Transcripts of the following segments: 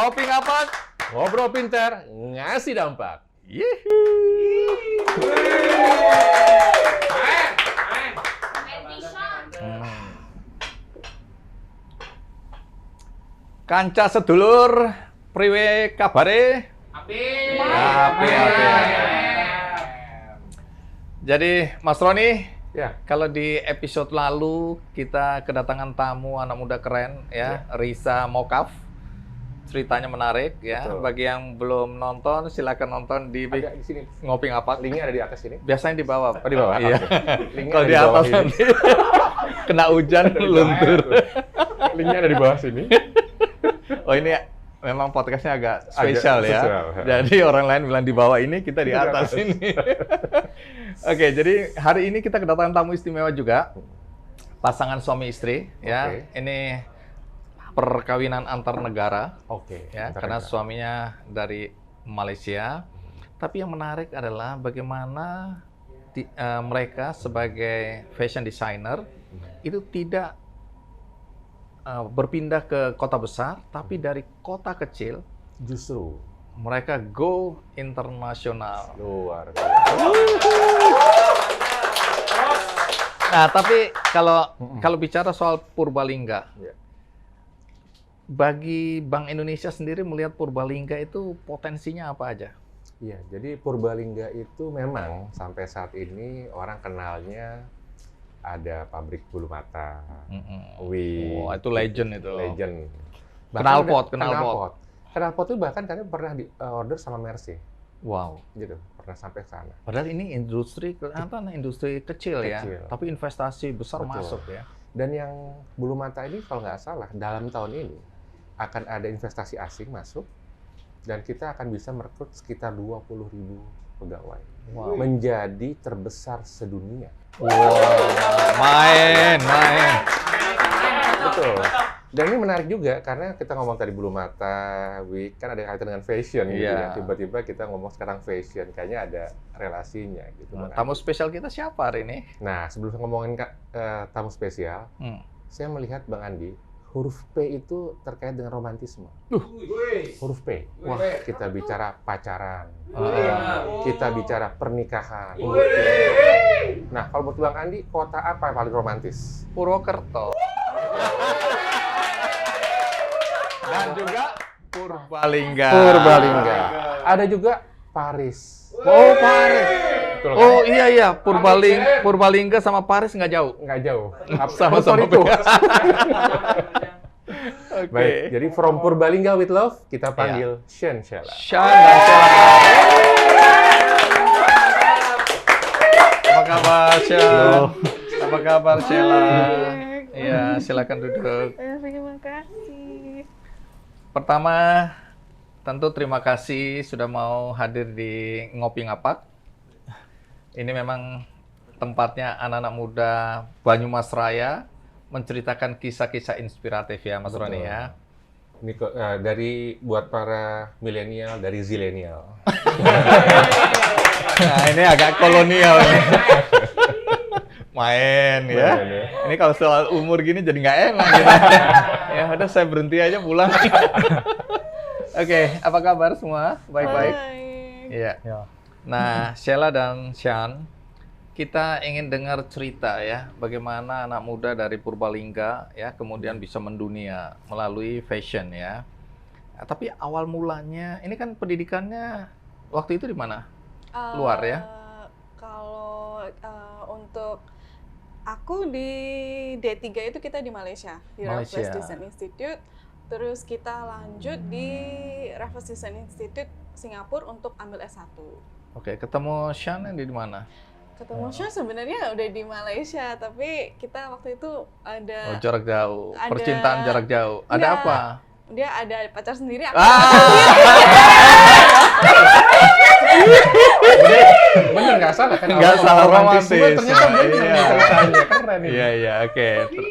Ngopi ngapak, ngobrol pintar, ngasih dampak. Kanca sedulur, priwe kabare? Api. Jadi Mas Roni, Ya, kalau di episode lalu kita kedatangan tamu anak muda keren ya, Risa Mokaf. Ceritanya menarik ya. Betul. Bagi yang belum nonton, silakan nonton di ada di sini. Ngopi Ngapak. Linknya ada di atas sini. Biasanya di bawah. Oh, di bawah. Iya. Oke. Linknya Kalau ada di bawah atas ini. nanti kena hujan luntur. Linknya ada di bawah sini. Oh, ini memang podcastnya agak spesial ya. spesial. Jadi orang lain bilang di bawah ini, kita di atas ini. Oke, jadi hari ini kita kedatangan tamu istimewa juga. Pasangan suami istri ya. Oke. Ini perkawinan antar negara Oke. ya, Bentar, karena bentar. suaminya dari Malaysia. Tapi yang menarik adalah bagaimana mereka sebagai fashion designer itu tidak berpindah ke kota besar, tapi dari kota kecil Justru mereka go internasional. luar biasa. Nah, tapi kalau bicara soal Purbalingga, Ya. bagi Bank Indonesia sendiri melihat Purbalingga itu potensinya apa aja? Iya, jadi Purbalingga itu memang sampai saat ini orang kenalnya ada pabrik bulu mata, wig. Wah, itu legend itu. Legend. Knalpot, Knalpot. Knalpot itu bahkan kami pernah di order sama Mercy, Wow. gitu. Pernah sampai ke sana. Padahal ini industri industri kecil ya, Kecil. tapi investasi besar Betul. masuk ya. Dan yang bulu mata ini kalau nggak salah dalam tahun ini akan ada investasi asing masuk dan kita akan bisa merekrut sekitar 20.000 pegawai. Wow. Menjadi terbesar sedunia. Main. Betul. Dan ini menarik juga karena kita ngomong tadi bulu mata, wig, kan ada kaitan dengan fashion gitu Iya. ya. Tiba-tiba kita ngomong sekarang fashion, kayaknya ada relasinya gitu. Nah, Bang tamu Andi. spesial kita siapa hari ini? Nah, sebelum ngomongin tamu spesial, saya melihat Bang Andi, huruf P itu terkait dengan romantisme. Huruf P. Wah, kita bicara pacaran. Kita bicara pernikahan. Nah, kalau buat Bang Andi, kota apa yang paling romantis? Purwokerto. Dan juga Purbalingga. Purbalingga. Ada juga Paris. Oh, Paris. Betul kan? Oh iya, Purbalingga sama Paris nggak jauh. Nggak jauh. Sama-sama itu. beda. Oke. Baik, jadi from Purbalingga with love, kita panggil Shen Sheila. Shan dan Sheila. Apa kabar, Shan? Apa kabar, Sheila? Iya, silakan duduk. Terima kasih. Pertama, tentu terima kasih sudah mau hadir di Ngopi Ngapak. Ini memang tempatnya anak-anak muda Banyumas Raya menceritakan kisah-kisah inspiratif ya, Mas Betul. Roni ya. Ini dari buat para milenial, dari zilenial. Nah, ini agak kolonial ini. Main ya. Main, ya. Ini kalau soal umur gini jadi nggak enak gitu. Ya udah saya berhenti aja pulang. Oke, apa kabar semua? Baik-baik? Baik. Iya. Nah, Sheila dan Shan, kita ingin dengar cerita ya, bagaimana anak muda dari Purbalingga ya kemudian bisa mendunia melalui fashion ya. Nah, tapi awal mulanya, ini kan pendidikannya waktu itu di mana? Luar ya? Kalau untuk aku di D3 itu kita di Malaysia, di Malaysia. Raffles Design Institute. Terus kita lanjut di Raffles Design Institute Singapura untuk ambil S1. Oke, ketemu Shan di mana? Ketemu Syah sebenarnya udah di Malaysia, tapi kita waktu itu ada Oh, jarak jauh. ada- Percintaan jarak jauh. Ada Enggak. apa? dia ada pacar sendiri, aku Bener nggak salah kan? Nggak Awal salah, romantisme, romantis. ternyata bener Iya. ceritanya. Keren ini. Iya, oke.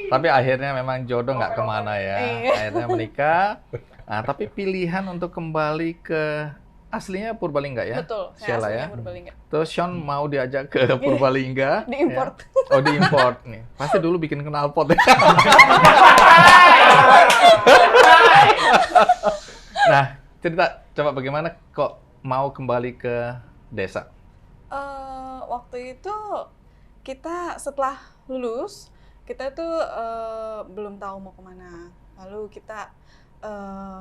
Tapi akhirnya memang jodoh nggak kemana ya. Iya. Akhirnya menikah. Nah, tapi pilihan untuk kembali ke aslinya Purbalingga ya? betul, saya Sheila aslinya ya? Purbalingga. Terus Sean mau diajak ke Purbalingga. Diimport. Ya. Oh, diimport nih. Pasti dulu bikin knalpot ya. Nah, coba bagaimana kok mau kembali ke desa? Waktu itu kita setelah lulus, kita tuh belum tahu mau kemana. Lalu kita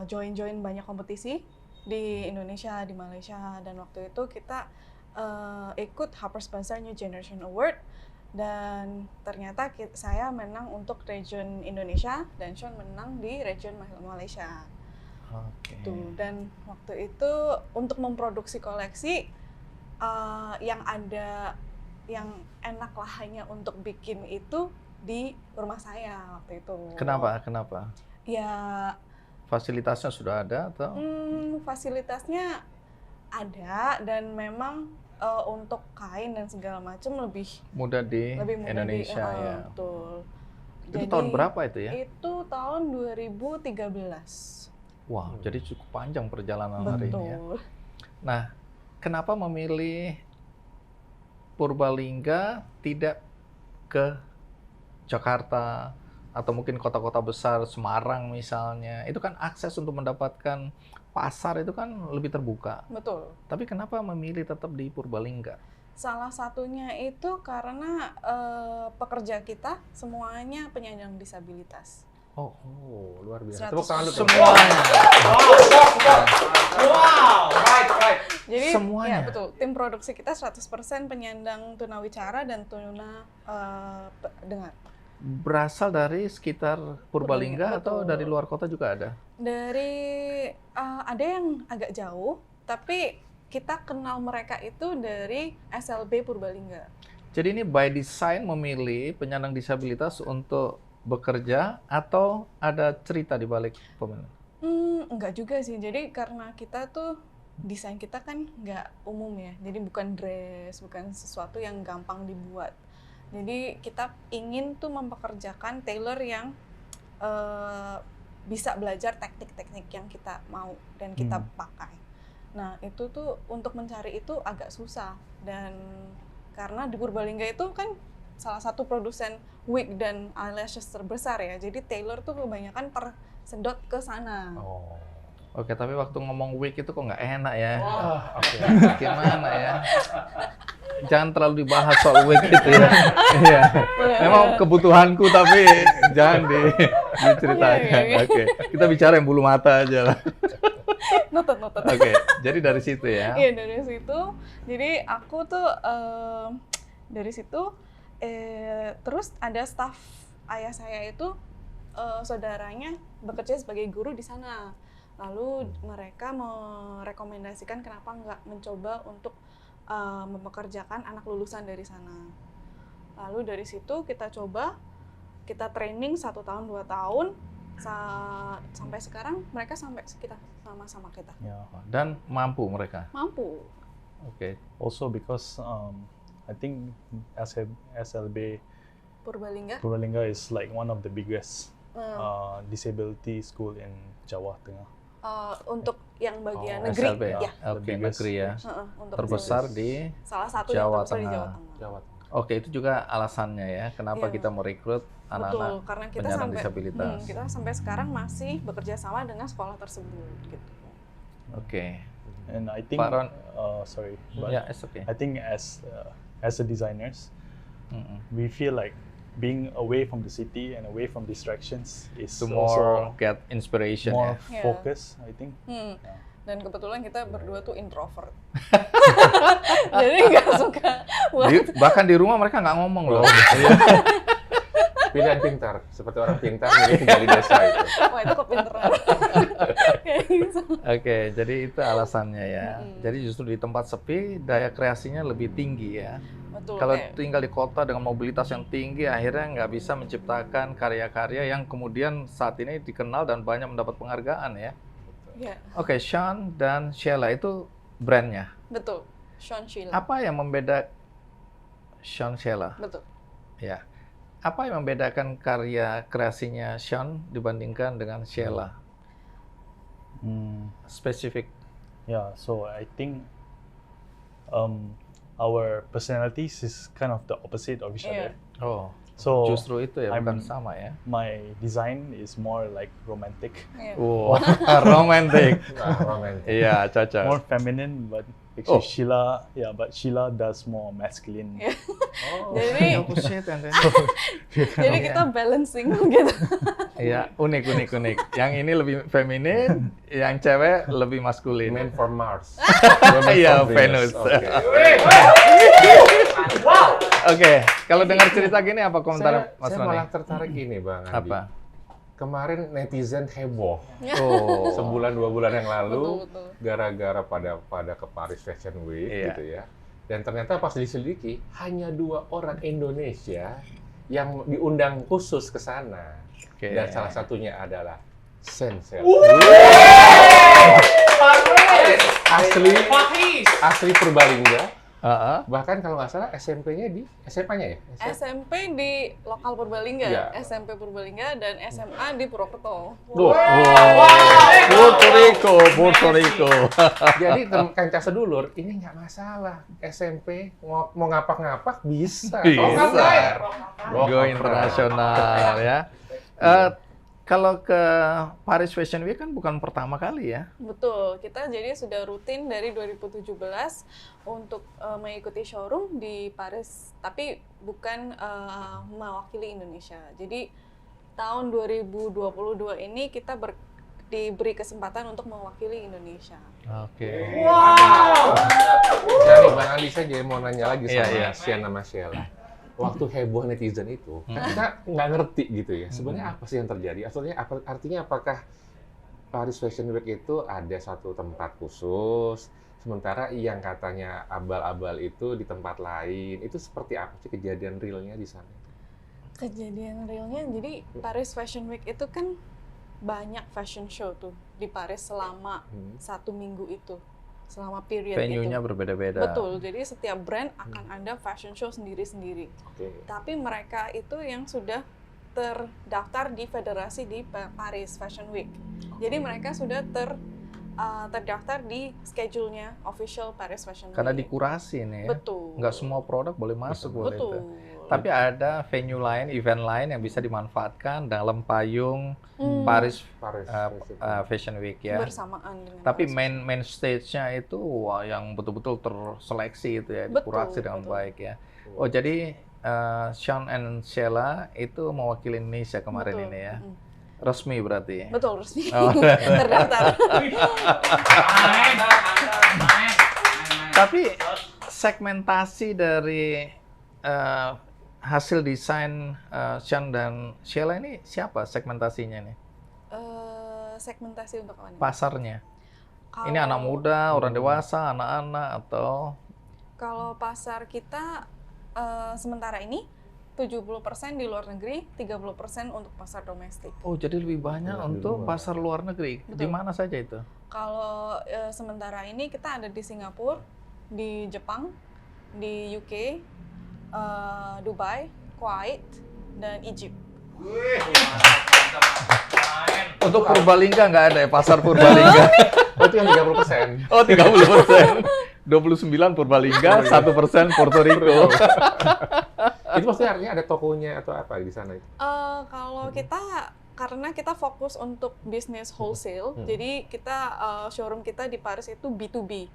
join banyak kompetisi di Indonesia, di Malaysia, dan waktu itu kita ikut Harper's Bazaar New Generation Award, dan ternyata saya menang untuk region Indonesia dan Sean menang di region Malaysia. Tuh, dan waktu itu untuk memproduksi koleksi yang enak lah hanya untuk bikin itu di rumah saya waktu itu. Kenapa? Ya, Fasilitasnya sudah ada atau? Fasilitasnya ada, dan memang untuk kain dan segala macam lebih mudah di mudah Indonesia ya. Betul. Itu Jadi, tahun berapa itu ya? Itu tahun 2013. Wah, jadi cukup panjang perjalanan Betul. hari ini ya. Nah, kenapa memilih Purbalingga tidak ke Jakarta atau mungkin kota-kota besar, Semarang misalnya? Itu kan akses untuk mendapatkan pasar itu kan lebih terbuka. Betul. Tapi kenapa memilih tetap di Purbalingga? Salah satunya itu karena pekerja kita semuanya penyandang disabilitas. Oh, luar biasa. 100%. Tepuk tangan dulu. Semuanya. Wow, right. Jadi, Semuanya. ya betul. Tim produksi kita 100% penyandang tunawicara dan tuna dengar. Berasal dari sekitar Purbalingga Purbalingga, atau betul. dari luar kota juga ada? Dari ada yang agak jauh, tapi kita kenal mereka itu dari SLB Purbalingga. Jadi ini by design memilih penyandang disabilitas untuk bekerja atau ada cerita di balik pemilihan? Enggak juga sih. Jadi karena kita tuh desain kita kan nggak umum ya. Jadi bukan dress, bukan sesuatu yang gampang dibuat. Jadi kita ingin tuh mempekerjakan tailor yang bisa belajar teknik-teknik yang kita mau dan kita pakai. Nah, itu tuh untuk mencari itu agak susah, dan karena di Purbalingga itu kan salah satu produsen wig dan eyelashes terbesar ya. Jadi tailor tuh kebanyakan tersedot ke sana. Oh. Oke, tapi waktu ngomong wig itu kok nggak enak ya? Oke. Gimana ya? Jangan terlalu dibahas soal wig itu ya. Iya. Memang kebutuhanku tapi jangan diceritakan. Oke. Oke, kita bicara yang bulu mata aja lah. Notet. Oke, jadi dari situ ya. Iya, dari situ. Jadi aku tuh dari situ terus ada staf ayah saya itu saudaranya bekerja sebagai guru di sana. Lalu mereka merekomendasikan kenapa nggak mencoba untuk mempekerjakan anak lulusan dari sana. Lalu dari situ kita coba, kita training 1 tahun 2 tahun sampai sekarang mereka sampai kita sama-sama kita. Yeah. Dan mampu mereka. Mampu. Oke. Also because I think SLB Purbalingga is like one of the biggest disability school in Jawa Tengah. Untuk yang bagian Oh, negeri, SLB ya. ya. Oke, negeri ya. Untuk Terbesar disabilitas. di Salah satu Jawa yang terbesar di Tengah. Jawa Tengah. Jawa. Oke, itu juga alasannya ya. Kenapa Iya. kita merekrut Betul, anak-anak karena kita penyandang sampai disabilitas. kita sampai sekarang masih bekerja sama dengan sekolah tersebut gitu. Oke. And I think, Pak Ron. sorry, but Ya, it's okay. I think as a designers, Mm-mm. we feel like being away from the city and away from distractions is To also more get inspiration more ya. Yeah. focus, I think. Hmm. Yeah. Dan kebetulan kita berdua tuh introvert. Jadi nggak suka buat Bahkan di rumah mereka nggak ngomong loh. Pilihan pintar, seperti orang pintar jadi tinggal di desa itu. wah itu kepinteran. Kayak gitu. Oke, jadi itu alasannya ya. Mm-mm. Jadi justru di tempat sepi daya kreasinya lebih tinggi ya. Betul. Kalau kayak- tinggal di kota dengan mobilitas yang tinggi, akhirnya nggak bisa menciptakan karya-karya yang kemudian saat ini dikenal dan banyak mendapat penghargaan ya. ya, Oke, Sean dan Sheila itu brandnya. betul. Sean Sheila. Apa yang membeda Sean Sheila? Betul. Ya. Apa yang membedakan karya kreasinya Sean dibandingkan dengan Sheila? Spesifik. Yeah, so I think our personalities is kind of the opposite of each Iya. other. Oh, So Justru itu ya, bukan I'm- sama ya. my design is more like romantic, Iya. Wow, romantic. Wah, romantis. Iya, cocok. more feminine, but Oh. actually Sheila does more masculine. Iya. Oh, Jadi Opposite and then- jadi kita balancing gitu. Iya, unik. Yang ini lebih feminin, yang cewek lebih maskulin. Man for Mars. Iya, for Venus. Oke. Oke, kalau dengar cerita gini apa komentar Mas Saya Roni? malah tertarik ini, Bang Andi. Apa? Kemarin netizen heboh. Oh, Sebulan 2 bulan yang lalu Betul. gara-gara pada ke Paris Fashion Week Iya. gitu ya. Dan ternyata pas diselidiki hanya 2 orang Indonesia yang diundang khusus ke sana. oke. Dan salah satunya adalah Sensel. Asli Purbalingga. Heeh. Bahkan kalau nggak salah SMP-nya di SMA-nya ya? SMP di lokal Purbalingga, Iya. SMP Purbalingga dan SMA di Purwokerto. Tuh. Puerto Rico. Jadi kancah sedulur, ini nggak masalah. SMP mau ngapak-ngapak bisa. Bisa. Lokal. Go internasional ya. Kalau ke Paris Fashion Week kan bukan pertama kali ya. Betul, kita jadi sudah rutin dari 2017 untuk mengikuti showroom di Paris, tapi bukan mewakili Indonesia. Jadi tahun 2022 ini kita diberi kesempatan untuk mewakili Indonesia. Oke. Jadi Bang Andi, saya jadi mau nanya lagi Iya, sama iya. Sian sama Sheila. Waktu heboh netizen itu, kan kita nggak ngerti gitu ya. Sebenarnya apa sih yang terjadi? Artinya apakah Paris Fashion Week itu ada satu tempat khusus, sementara yang katanya abal-abal itu di tempat lain. Itu seperti apa sih kejadian realnya di sana? Kejadian realnya, jadi Paris Fashion Week itu kan banyak fashion show tuh di Paris selama 1 minggu itu, selama period Venue-nya itu. berbeda-beda. Betul, jadi setiap brand akan ada fashion show sendiri-sendiri. Oke. Tapi mereka itu yang sudah terdaftar di federasi di Paris Fashion Week. Jadi mereka sudah terdaftar di schedule-nya official Paris Fashion Week. Karena dikurasi nih ya. Betul. Nggak semua produk boleh masuk boleh Betul. itu. Tapi ada venue lain, event lain yang bisa dimanfaatkan dalam payung Paris Fashion Week ya. Bersamaan dengan Tapi Paris. main stage-nya itu wah, yang betul-betul terseleksi itu ya, Betul, dikurasi dengan betul. baik ya. Oh jadi Sean and Sheila itu mewakili Indonesia kemarin Betul. ini ya. Mm. Resmi berarti. Betul, resmi. Oh. Terdaftar. Tapi segmentasi dari hasil desain Sean dan Sheila ini siapa segmentasinya nih? Segmentasi untuk apa nih? Pasarnya. Kalau- Ini anak muda, orang dewasa, anak-anak atau Kalau pasar kita sementara ini 70% di luar negeri, 30% untuk pasar domestik. oh jadi lebih banyak Ya, di untuk luar. pasar luar negeri. Di Betul. mana saja itu? Kalau sementara ini kita ada di Singapura, di Jepang, di UK, Dubai, Kuwait, dan Egypt. Untuk Purbalingga nggak ada ya, pasar Purbalingga. Oh, itu yang 30%. Oh 30%. 29 Purbalingga, 1% Puerto Rico. Itu maksudnya artinya ada tokonya atau apa di sana itu? Kalau kita, karena kita fokus untuk bisnis wholesale, jadi kita showroom kita di Paris itu B2B,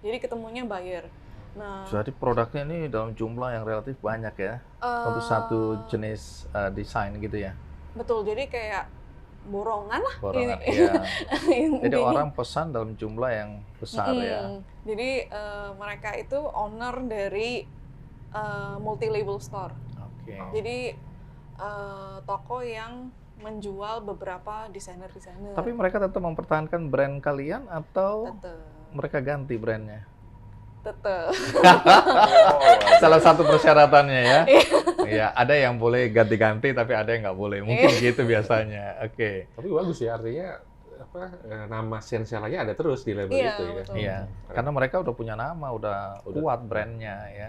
jadi ketemunya buyer. Nah, Jadi produknya ini dalam jumlah yang relatif banyak ya, untuk satu jenis desain gitu ya. betul, jadi kayak borongan lah. Borongan, ini- iya. Jadi intinya. orang pesan dalam jumlah yang besar ya. Jadi mereka itu owner dari multi label store. Oke. Jadi toko yang menjual beberapa desainer-desainer. Tapi mereka tetap mempertahankan brand kalian atau tetep, mereka ganti brandnya? tetep. Salah satu persyaratannya ya. Iya, ada yang boleh ganti-ganti tapi ada yang nggak boleh. Mungkin gitu biasanya. Oke. Tapi bagus ya, artinya nama Sensel-nya ada terus di label Iya, itu ya. betul. Iya, karena mereka udah punya nama, udah kuat brandnya ya.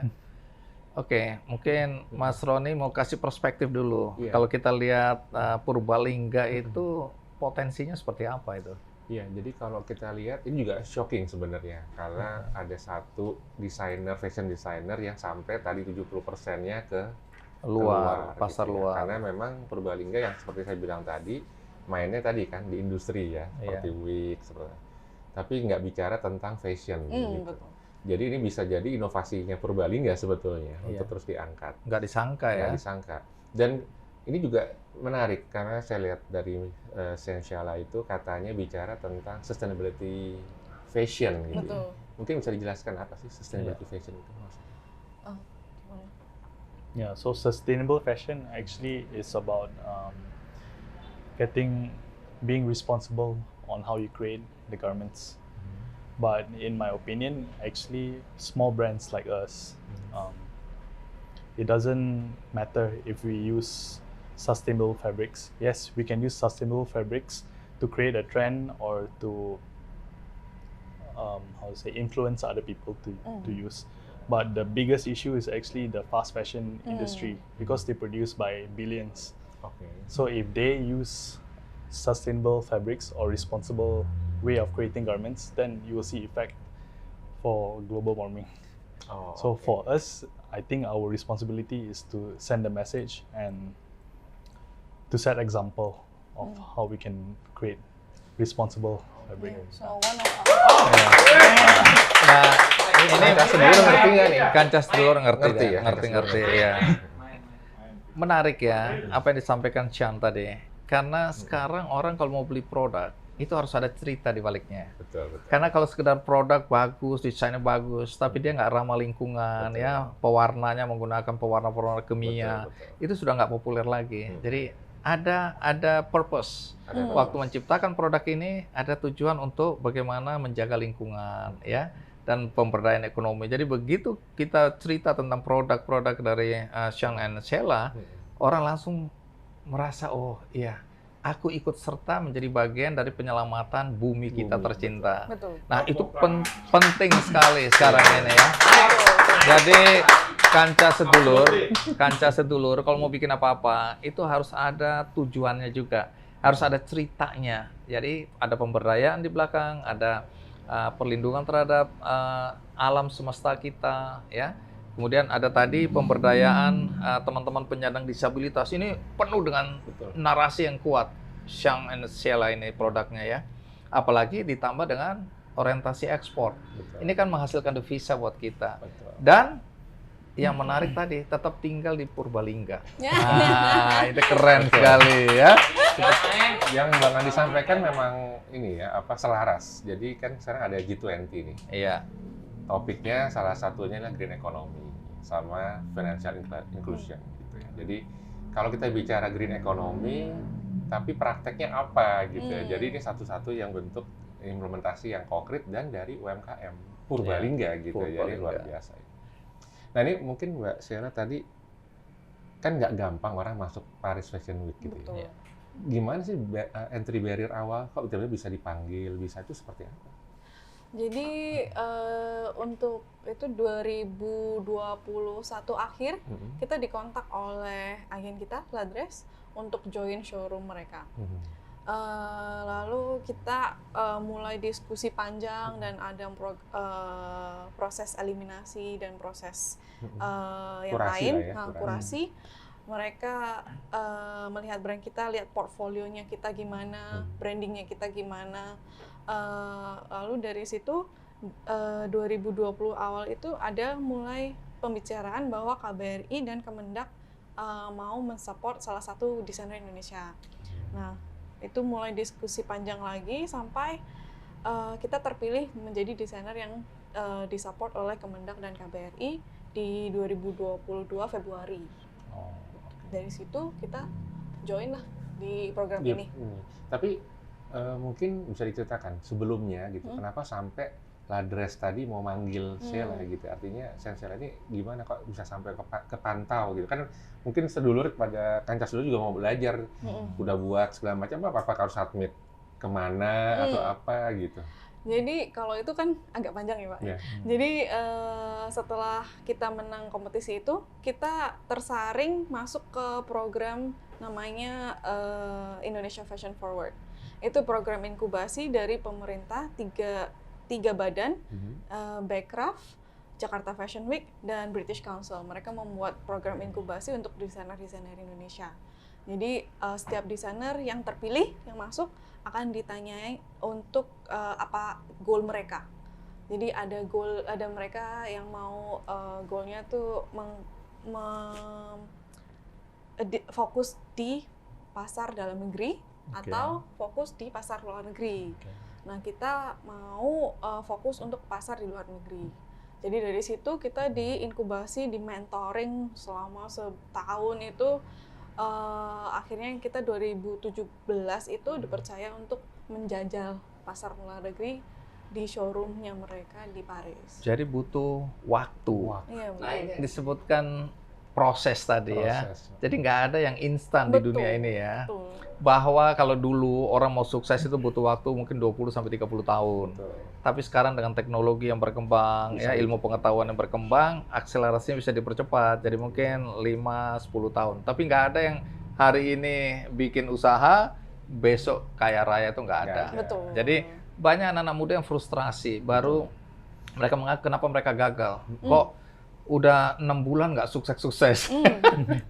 Oke, mungkin Mas Roni mau kasih perspektif dulu. Iya. Kalau kita lihat Purbalingga itu potensinya seperti apa itu? Iya, jadi kalau kita lihat ini juga shocking sebenarnya karena ada satu desainer, fashion designer yang sampai tadi 70%-nya ke keluar, pasar gitu ya. luar. Karena memang Purbalingga yang seperti saya bilang tadi, mainnya tadi kan di industri ya, seperti Wix, tapi nggak bicara tentang fashion gitu. Betul. Jadi ini bisa jadi inovasinya Purbalingga sebetulnya untuk terus diangkat. Nggak disangka ya. Nggak disangka. Dan ini juga menarik karena saya lihat dari Sensiala itu katanya bicara tentang sustainability fashion gitu. Betul. Mungkin bisa dijelaskan apa sih sustainability fashion itu maksudnya? Yeah, so sustainable fashion actually is about being responsible on how you create the garments. But in my opinion, actually, small brands like us, it doesn't matter if we use sustainable fabrics. Yes, we can use sustainable fabrics to create a trend or to influence other people to use. But the biggest issue is actually the fast fashion industry because they produce by billions. Okay. So if they use sustainable fabrics or responsible way of creating garments, then you will see effect for global warming. So for us, I think our responsibility is to send a message and to set example of how we can create responsible fabric. So one of Nah, ini sedulur ngerti nggak nih? Kancah sedulur ngerti ya? ngerti ya. Menarik ya apa yang disampaikan Sean tadi. Karena sekarang orang kalau mau beli produk itu harus ada cerita di baliknya. Betul. Karena kalau sekedar produk bagus, desainnya bagus, tapi dia nggak ramah lingkungan, ya pewarnanya menggunakan pewarna-pewarna kimia, itu sudah nggak populer lagi. Jadi ada purpose. Waktu menciptakan produk ini ada tujuan untuk bagaimana menjaga lingkungan, ya, dan pemberdayaan ekonomi. Jadi begitu kita cerita tentang produk-produk dari Sean and Sheila, orang langsung merasa, oh iya, aku ikut serta menjadi bagian dari penyelamatan bumi kita tercinta. Betul. Nah, itu penting sekali sekarang ini ya. Jadi kancah sedulur kalau mau bikin apa-apa itu harus ada tujuannya juga, harus ada ceritanya. Jadi ada pemberdayaan di belakang, ada perlindungan terhadap alam semesta kita, ya. Kemudian ada tadi pemberdayaan teman-teman penyandang disabilitas. Ini penuh dengan narasi yang kuat. Sean and Sheila ini produknya ya. Apalagi ditambah dengan orientasi ekspor. Ini kan menghasilkan devisa buat kita. Dan yang menarik tadi, tetap tinggal di Purbalingga. Nah, itu keren sekali ya. Yang Bang Andi sampaikan memang ini ya, selaras. Jadi kan sekarang ada G20 nih. Iya. Topiknya salah satunya adalah green economy sama financial inclusion gitu ya. Jadi kalau kita bicara green economy, tapi prakteknya apa gitu ya. Jadi ini satu-satu yang bentuk implementasi yang konkret dan dari UMKM Purbalingga gitu ya. Jadi luar biasa. Nah ini mungkin Mbak Sheila tadi kan nggak gampang orang masuk Paris Fashion Week gitu ya. Gimana sih entry barrier awal? Kok tiba-tiba bisa dipanggil, bisa itu seperti apa? Jadi untuk itu 2021 akhir kita dikontak oleh agen kita, Ladres, untuk join showroom mereka. Lalu kita mulai diskusi panjang dan ada proses eliminasi dan proses yang kurasi lain, kurasi. Mereka melihat brand kita, lihat portfolionya kita gimana, brandingnya kita gimana. Lalu dari situ 2020 awal itu ada mulai pembicaraan bahwa KBRI dan Kemendak mau mensupport salah satu desainer Indonesia. Nah, itu mulai diskusi panjang lagi sampai kita terpilih menjadi desainer yang disupport oleh Kemendak dan KBRI di 2022 Februari. Dari situ kita join lah di program ini. Tapi mungkin bisa diceritakan sebelumnya gitu, kenapa sampai Ladres tadi mau manggil Sheila gitu, artinya Sheila ini gimana kok bisa sampai kepantau gitu, kan mungkin sedulur pada kancah sedulur juga mau belajar, udah buat segala macam, apa harus submit kemana atau apa gitu. Jadi kalau itu kan agak panjang ya Pak. Jadi setelah kita menang kompetisi itu, kita tersaring masuk ke program namanya Indonesia Fashion Forward. Itu program inkubasi dari pemerintah, tiga badan, Bekraf, Jakarta Fashion Week dan British Council. Mereka membuat program inkubasi untuk desainer-desainer Indonesia. Jadi setiap desainer yang terpilih, yang masuk, akan ditanyai untuk apa goal mereka. Jadi ada mereka yang mau goalnya tuh fokus di pasar dalam negeri atau fokus di pasar luar negeri. Nah, kita mau fokus untuk pasar di luar negeri. Jadi dari situ kita diinkubasi, di mentoring selama setahun itu. Akhirnya kita 2017 itu dipercaya untuk menjajal pasar luar negeri di showroomnya mereka di Paris. Jadi butuh waktu. Iya, Nah, ini disebutkan proses tadi ya. Jadi nggak ada yang instan di dunia ini ya. Betul. Bahwa kalau dulu orang mau sukses itu butuh waktu mungkin 20-30 tahun. Betul. Tapi sekarang dengan teknologi yang berkembang, ya ilmu pengetahuan yang berkembang, akselerasinya bisa dipercepat. Jadi mungkin 5-10 tahun. Tapi nggak ada yang hari ini bikin usaha, besok kaya raya itu nggak ada. Betul. Jadi banyak anak-anak muda yang frustrasi. Baru mereka mengaku kenapa mereka gagal. Kok udah 6 bulan nggak sukses-sukses.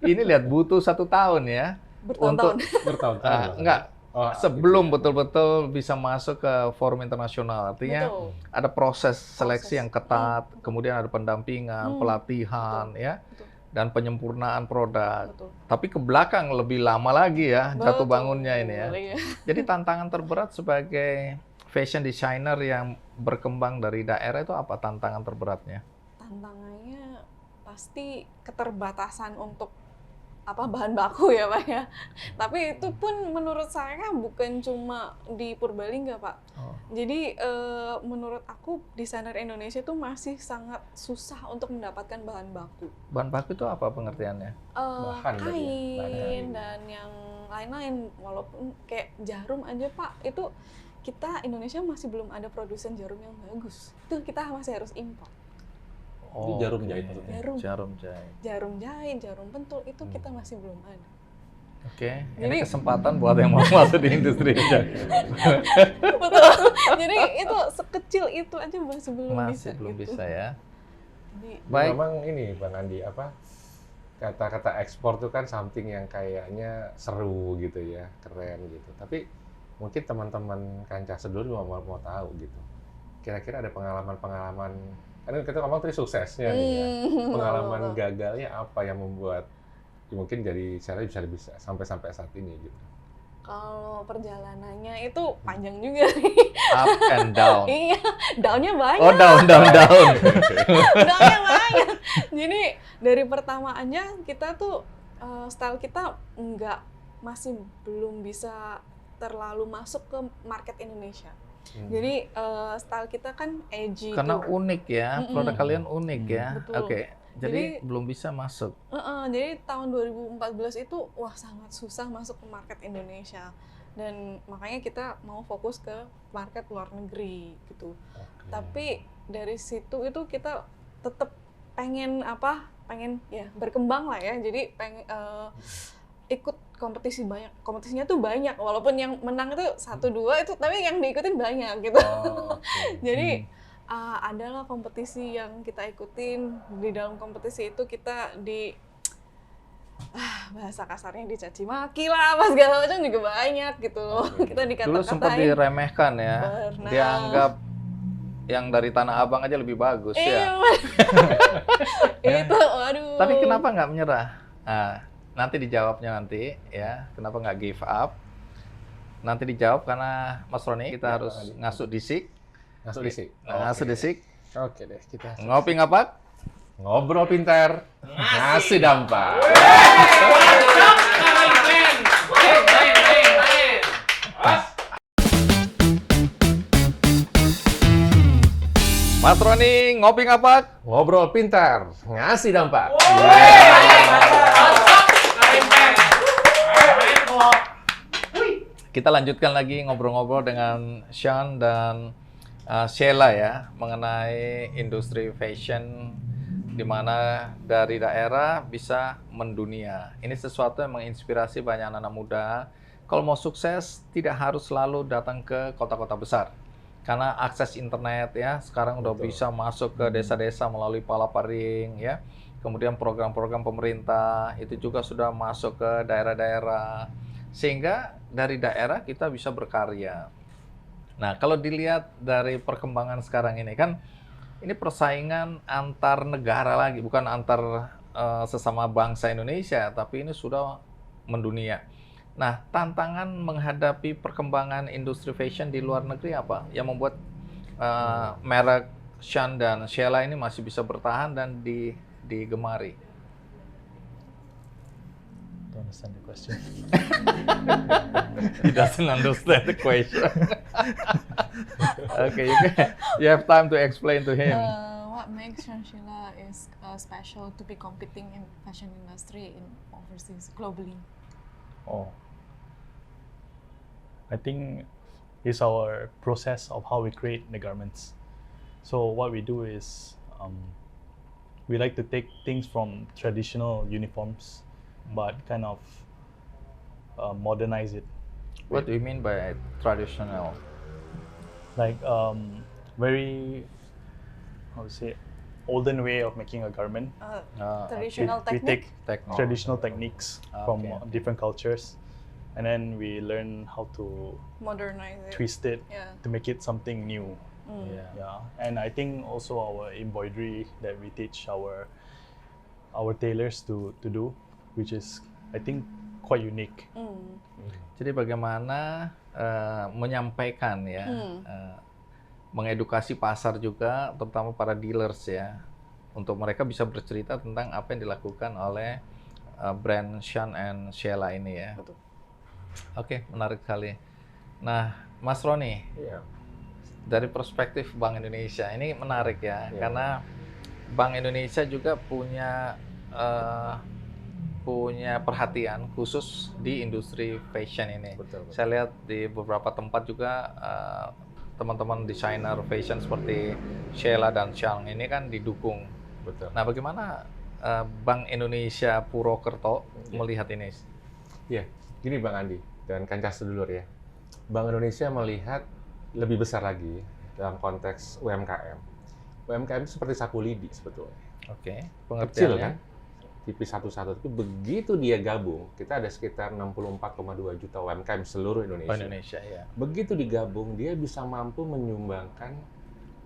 Ini lihat butuh 1 tahun ya. Bertahun-tahun. Bertahun-tahun. Enggak, sebelum betul-betul bisa masuk ke forum internasional. Artinya ada proses seleksi yang ketat, kemudian ada pendampingan, pelatihan, ya, dan penyempurnaan produk. Tapi ke belakang lebih lama lagi ya jatuh bangunnya ini ya. Jadi tantangan terberat sebagai fashion designer yang berkembang dari daerah itu apa tantangan terberatnya? Tantangannya pasti keterbatasan untuk bahan baku ya Pak ya. Tapi itu pun menurut saya bukan cuma di Purbalingga Pak. Jadi menurut aku desainer Indonesia itu masih sangat susah untuk mendapatkan bahan baku. Bahan baku itu apa pengertiannya? Kain dan yang lain-lain. Walaupun kayak jarum aja Pak, itu kita Indonesia masih belum ada produsen jarum yang bagus. Itu kita masih harus impor. Itu jarum jahit maksudnya? Jarum jahit. Jarum jahit, jarum pentul, itu kita masih belum ada. Oke, ini kesempatan buat yang mau masuk di industri jahit. Betul. Jadi itu sekecil itu aja masih belum bisa. Masih belum gitu. bisa ya. Jadi, baik. Memang ini Bang Andi, kata-kata ekspor itu kan something yang kayaknya seru gitu ya, keren gitu. Tapi mungkin teman-teman kancah sedulur mau tahu gitu. Kira-kira ada pengalaman-pengalaman, kan kita ngomong tadi suksesnya nih ya. Pengalaman gagalnya apa yang membuat mungkin jadi saya bisa sampai saat ini gitu. Kalau perjalanannya itu panjang juga nih. Up and down. Iya, downnya banyak. Oh, down. Downnya banyak. Jadi dari pertama aja kita tuh style kita masih belum bisa terlalu masuk ke market Indonesia. Jadi style kita kan edgy. Karena unik ya, produk kalian unik ya. Oke. Jadi belum bisa masuk. Jadi tahun 2014 itu sangat susah masuk ke market Indonesia, dan makanya kita mau fokus ke market luar negeri gitu. Tapi dari situ itu kita tetap pengen ya berkembang lah ya. Jadi pengen ikut kompetisi banyak. Kompetisinya tuh banyak, walaupun yang menang itu 1-2 itu, tapi yang diikutin banyak gitu. Jadi adalah kompetisi yang kita ikutin. Di dalam kompetisi itu kita bahasa kasarnya dicaci maki lah, apa segala macam juga banyak gitu loh. Kita dikata-katain. Dulu sempat diremehkan ya. Dianggap yang dari Tanah Abang aja lebih bagus ya. Itu, waduh. Tapi kenapa nggak menyerah? Nanti dijawabnya nanti ya. Kenapa nggak give up? Nanti dijawab karena Mas Roni kita harus ngasuk disik. Ngasuk disik. Oke deh, kita ngopi ngapak, ngobrol pintar, ngasih dampak. Mas Roni ngopi ngapak, ngobrol pintar, ngasih dampak. Kita lanjutkan lagi ngobrol-ngobrol dengan Sean dan Sheila ya, mengenai industri fashion di mana dari daerah bisa mendunia. Ini sesuatu yang menginspirasi banyak anak-anak muda. Kalau mau sukses, tidak harus selalu datang ke kota-kota besar. karena akses internet ya sekarang udah bisa masuk ke desa-desa melalui Palaparing ya. Kemudian program-program pemerintah itu juga sudah masuk ke daerah-daerah, sehingga dari daerah kita bisa berkarya. Nah, kalau dilihat dari perkembangan sekarang ini kan, ini persaingan antar negara lagi, bukan antar sesama bangsa Indonesia, tapi ini sudah mendunia. Nah, tantangan menghadapi perkembangan industri fashion di luar negeri apa? Yang membuat merek Sean dan Sheila ini masih bisa bertahan dan digemari. Don't understand the question. He doesn't understand the question. Okay, you have time to explain to him. What makes Sean Sheila is special to be competing in fashion industry in overseas globally? Oh, I think it's our process of how we create the garments. So what we do is we like to take things from traditional uniforms, but kind of modernize it. What do you mean by traditional? Like very, how to say, olden way of making a garment. Traditional We technique? take traditional techniques from Okay. different cultures, and then we learn how to Modernize it. twist it Yeah. to make it something new. Yeah. Yeah, and I think also our embroidery that we teach our tailors to do, which is I think quite unique. Jadi bagaimana menyampaikan ya, mengedukasi pasar juga, terutama para dealers ya, untuk mereka bisa bercerita tentang apa yang dilakukan oleh brand Sean and Sheila ini ya. Betul. Oke, menarik sekali. Nah, Mas Roni, dari perspektif Bank Indonesia ini menarik ya, karena Bank Indonesia juga punya perhatian khusus di industri fashion ini. Betul. Saya lihat di beberapa tempat juga teman-teman desainer fashion seperti Sheila dan Sean ini kan didukung. Betul. Nah, bagaimana Bank Indonesia Purwokerto melihat ini? Iya, gini Bang Andi dan kancah sedulur ya. Bank Indonesia melihat lebih besar lagi dalam konteks UMKM. UMKM itu seperti sapu lidi sebetulnya. Oke, Kecil pengertiannya. kan? Tipis satu-satu. Tapi begitu dia gabung, kita ada sekitar 64,2 juta UMKM seluruh Indonesia. Indonesia ya. Begitu digabung, dia bisa mampu menyumbangkan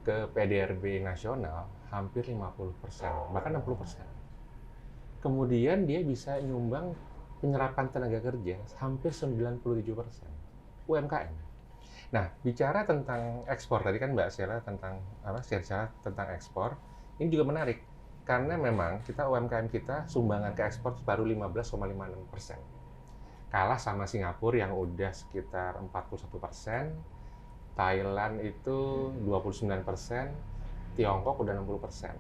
ke PDRB nasional hampir 50%, bahkan 60%. Kemudian dia bisa nyumbang penyerapan tenaga kerja hampir 97% UMKM. Nah, bicara tentang ekspor tadi kan Mbak Sheila tentang Sheila tentang ekspor, ini juga menarik karena memang kita UMKM kita sumbangan ke ekspor baru 15,56%. Kalah sama Singapura yang udah sekitar 41%, Thailand itu 29%, Tiongkok udah 60%.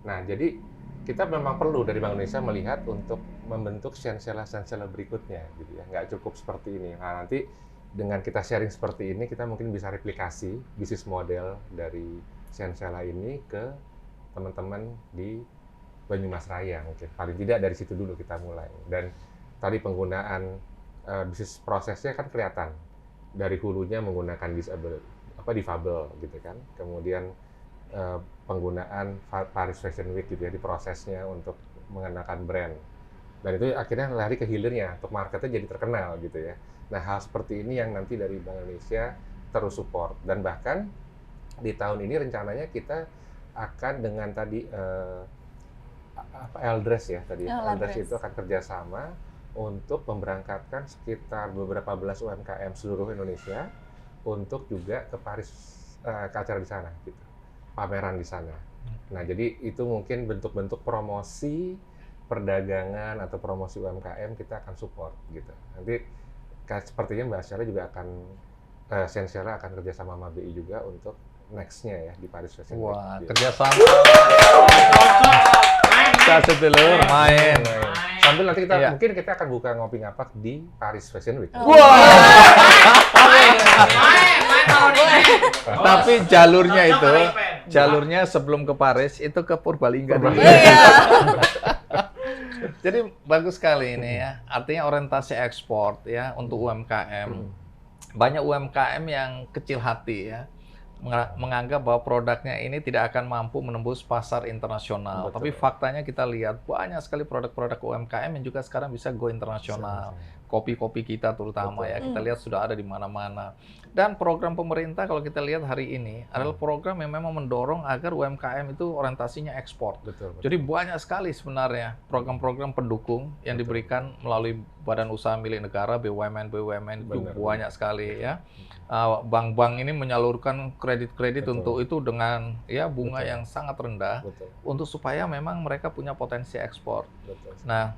Nah, jadi kita memang perlu dari Bank Indonesia melihat untuk membentuk Sheila berikutnya, gitu ya. Nggak cukup seperti ini. Nah, nanti dengan kita sharing seperti ini, kita mungkin bisa replikasi bisnis model dari Sheila ini ke teman-teman di Banyumas Raya mungkin. Paling tidak dari situ dulu kita mulai. Dan tadi penggunaan bisnis prosesnya kan kelihatan. Dari hulunya menggunakan difabel gitu kan. Kemudian penggunaan Paris Fashion Week gitu ya di prosesnya untuk mengenakan brand. Dan itu akhirnya lari ke hilirnya, untuk marketnya jadi terkenal gitu ya. Nah, hal seperti ini yang nanti dari Bank Indonesia terus support. Dan bahkan di tahun ini rencananya kita akan dengan tadi L-Dress ya tadi. L-Dress itu akan kerjasama untuk memberangkatkan sekitar beberapa belas UMKM seluruh Indonesia untuk juga ke Paris ke acara di sana gitu. Pameran di sana. Nah, jadi itu mungkin bentuk-bentuk promosi perdagangan atau promosi UMKM kita akan support gitu. Nanti sepertinya Mbak Sheila juga akan Sheila akan kerjasama sama BI juga untuk next-nya ya di Paris Fashion Week. Wah, kerjasama. Kita sedulur main. Sambil nanti mungkin kita akan buka ngopi ngapak di Paris Fashion Week. Tapi jalurnya sebelum ke Paris itu ke Purbalingga dulu. Jadi bagus sekali ini ya. Artinya orientasi ekspor ya untuk UMKM. Banyak UMKM yang kecil hati ya. menganggap bahwa produknya ini tidak akan mampu menembus pasar internasional. Betul. Tapi faktanya kita lihat banyak sekali produk-produk UMKM yang juga sekarang bisa go internasional. Kopi-kopi kita terutama ya, kita lihat sudah ada di mana-mana. Dan program pemerintah kalau kita lihat hari ini adalah program yang memang mendorong agar UMKM itu orientasinya ekspor. Betul. Jadi banyak sekali sebenarnya program-program pendukung yang diberikan melalui badan usaha milik negara, BUMN itu banyak sekali ya. Bank-bank ini menyalurkan kredit-kredit untuk itu dengan ya bunga yang sangat rendah untuk supaya memang mereka punya potensi ekspor. Nah,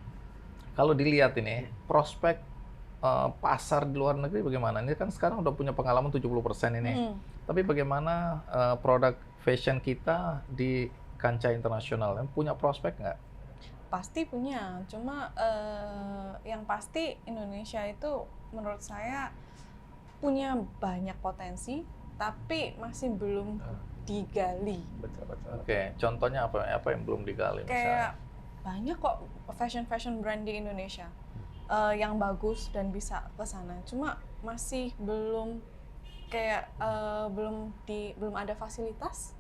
kalau dilihat ini prospek pasar di luar negeri bagaimana? Ini kan sekarang udah punya pengalaman 70% ini. Tapi bagaimana produk fashion kita di kancah internasional? Punya prospek nggak? Pasti punya. Cuma yang pasti Indonesia itu menurut saya punya banyak potensi, tapi masih belum digali. Betul. Oke, contohnya apa yang belum digali? Kayak banyak kok fashion brand di Indonesia yang bagus dan bisa ke sana. Cuma masih belum kayak belum ada fasilitas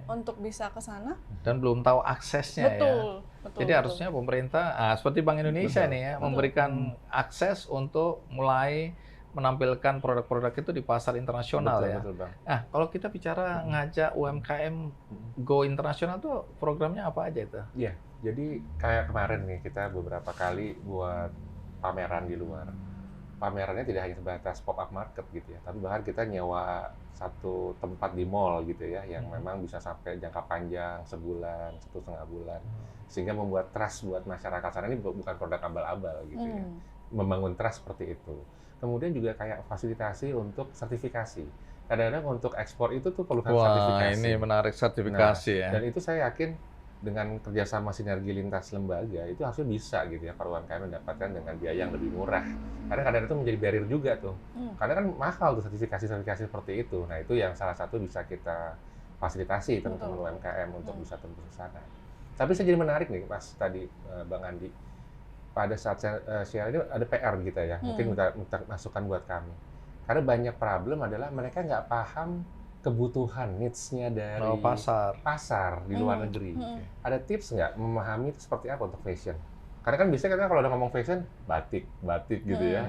untuk bisa ke sana. Dan belum tahu aksesnya betul. Jadi harusnya pemerintah seperti Bank Indonesia nih ya memberikan akses untuk mulai menampilkan produk-produk itu di pasar internasional ya. Betul, Bang. Nah, kalau kita bicara ngajak UMKM go internasional tuh programnya apa aja itu? Iya, jadi kayak kemarin nih kita beberapa kali buat pameran di luar. Pamerannya tidak hanya sebatas pop-up market gitu ya, tapi bahkan kita nyewa satu tempat di mall gitu ya, yang memang bisa sampai jangka panjang, sebulan, 1,5 bulan. Sehingga membuat trust buat masyarakat sana ini bukan produk abal-abal gitu ya. Membangun trust seperti itu. Kemudian juga kayak fasilitasi untuk sertifikasi. Kadang-kadang untuk ekspor itu tuh perlukan sertifikasi. Ini menarik sertifikasi ya. Dan itu saya yakin dengan kerjasama sinergi lintas lembaga itu harusnya bisa gitu ya para UMKM mendapatkan dengan biaya yang lebih murah. Karena kadang-kadang itu menjadi barrier juga tuh. Karena kan mahal tuh sertifikasi seperti itu. Nah itu yang salah satu bisa kita fasilitasi teman-teman UMKM untuk bisa tembus ke sana. Tapi saya jadi menarik nih Mas tadi Bang Andi. Pada saat share ini ada PR gitu ya, mungkin minta masukan buat kami. Karena banyak problem adalah mereka nggak paham kebutuhan, needs-nya dari pasar di luar negeri. Ada tips nggak memahami itu seperti apa untuk fashion? Karena kan biasanya kita kalau udah ngomong fashion, batik gitu ya.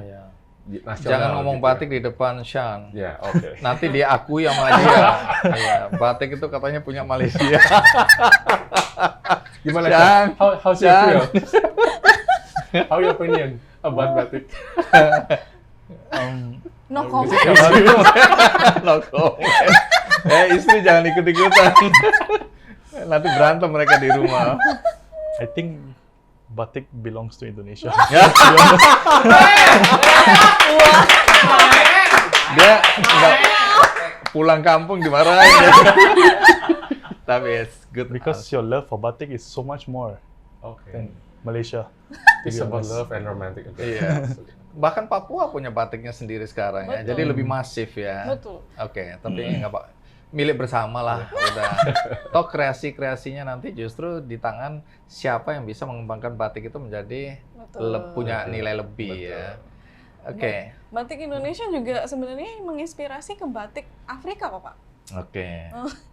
Nasional, jangan ngomong gitu batik di depan Sean. Ya, oke. Nanti diakui sama dia. Batik itu katanya punya Malaysia. Gimana Sean? How's your feel? How your opinion about batik? No comment. No comment. Istri jangan ikut-ikutan. Nanti berantem mereka di rumah. I think batik belongs to Indonesia. Dia nggak pulang kampung dimarahin. Tapi it's good because your love for batik is so much more than Malaysia. It's about love and romantic. Iya. Bahkan Papua punya batiknya sendiri sekarang ya. Jadi lebih masif ya. Betul. Oke, tapi nggak apa, milik bersama lah. Udah. Toh kreasi-kreasinya nanti justru di tangan siapa yang bisa mengembangkan batik itu menjadi punya nilai lebih ya. Oke. Batik Indonesia juga sebenarnya menginspirasi ke batik Afrika kok Pak. Oke.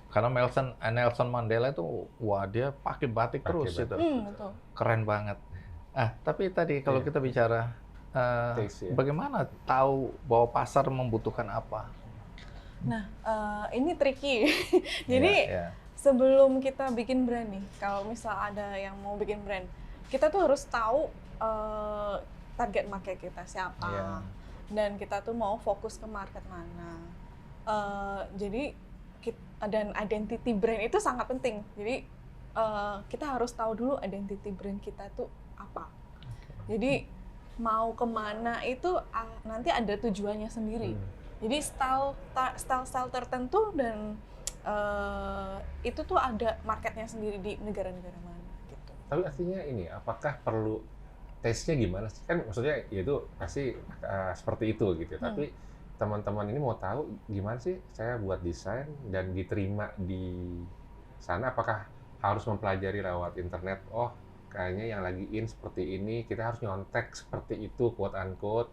Karena Nelson Mandela itu, wah dia pakai batik terus itu. Betul. Keren banget. Tapi tadi kalau kita bicara, bagaimana tahu bahwa pasar membutuhkan apa? Nah, ini tricky. Jadi sebelum kita bikin brand nih, kalau misal ada yang mau bikin brand, kita tuh harus tahu target market kita siapa, dan kita tuh mau fokus ke market mana. Jadi dan identity brand itu sangat penting. Jadi kita harus tahu dulu identity brand kita tuh apa. Jadi mau kemana itu nanti ada tujuannya sendiri. Jadi style tertentu dan itu tuh ada marketnya sendiri di negara-negara mana gitu. Tapi artinya ini, apakah perlu tesnya gimana sih? Kan maksudnya ya itu pasti seperti itu gitu. Tapi teman-teman ini mau tahu gimana sih saya buat desain dan diterima di sana, apakah harus mempelajari lewat internet, oh kayaknya yang lagi in seperti ini, kita harus nyontek seperti itu, quote unquote,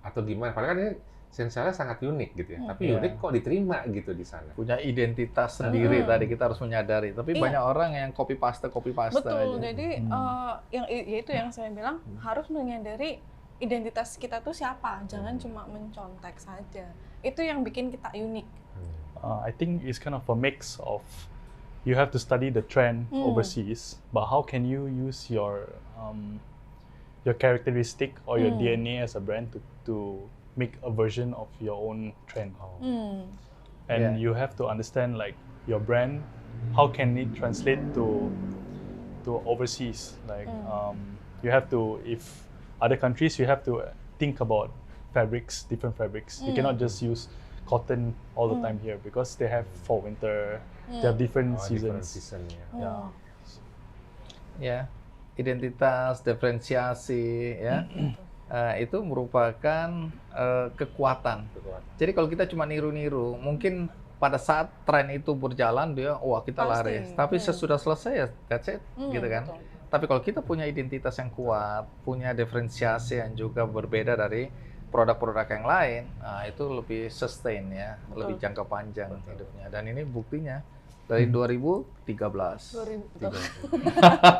atau gimana? Padahal kan ini Sensela sangat unik gitu ya. Tapi unik kok diterima gitu di sana. Punya identitas sendiri tadi kita harus menyadari. Tapi banyak orang yang copy paste Betul. aja. Jadi yaitu yang saya bilang harus menyadari identitas kita tuh siapa. Jangan cuma mencontek saja. Itu yang bikin kita unik. I think it's kind of a mix of you have to study the trend overseas, but how can you use your characteristic or your DNA as a brand to make a version of your own trend. And you have to understand like your brand, how can it translate to overseas? Like you have to, if other countries, you have to think about fabrics, different fabrics. You cannot just use cotton all the time here because they have fall, winter, they have different seasons. Ya, identitas, diferensiasi, ya. Itu merupakan kekuatan. Jadi kalau kita cuma niru-niru, mungkin pada saat tren itu berjalan wah kita laris. Tapi sesudah selesai ya that's it, gitu kan. Betul. Tapi kalau kita punya identitas yang kuat, punya diferensiasi yang juga berbeda dari produk-produk yang lain, itu lebih sustain ya, lebih jangka panjang hidupnya. Dan ini buktinya dari 2013. 2000, betul.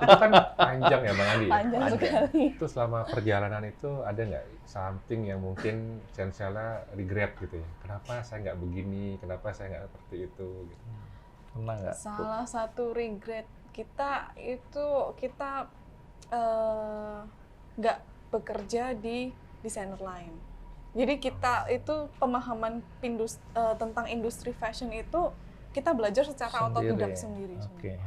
Itu kan panjang ya Bang Andi? Panjang sekali. Itu selama perjalanan itu ada nggak something yang mungkin Sensela regret gitu ya? Kenapa saya nggak begini? Kenapa saya nggak seperti itu? Gitu. Pernah nggak? Salah satu regret kita itu kita nggak bekerja di desainer lain. Jadi kita itu pemahaman tentang industri fashion itu kita belajar secara otodidak sendiri. Okay.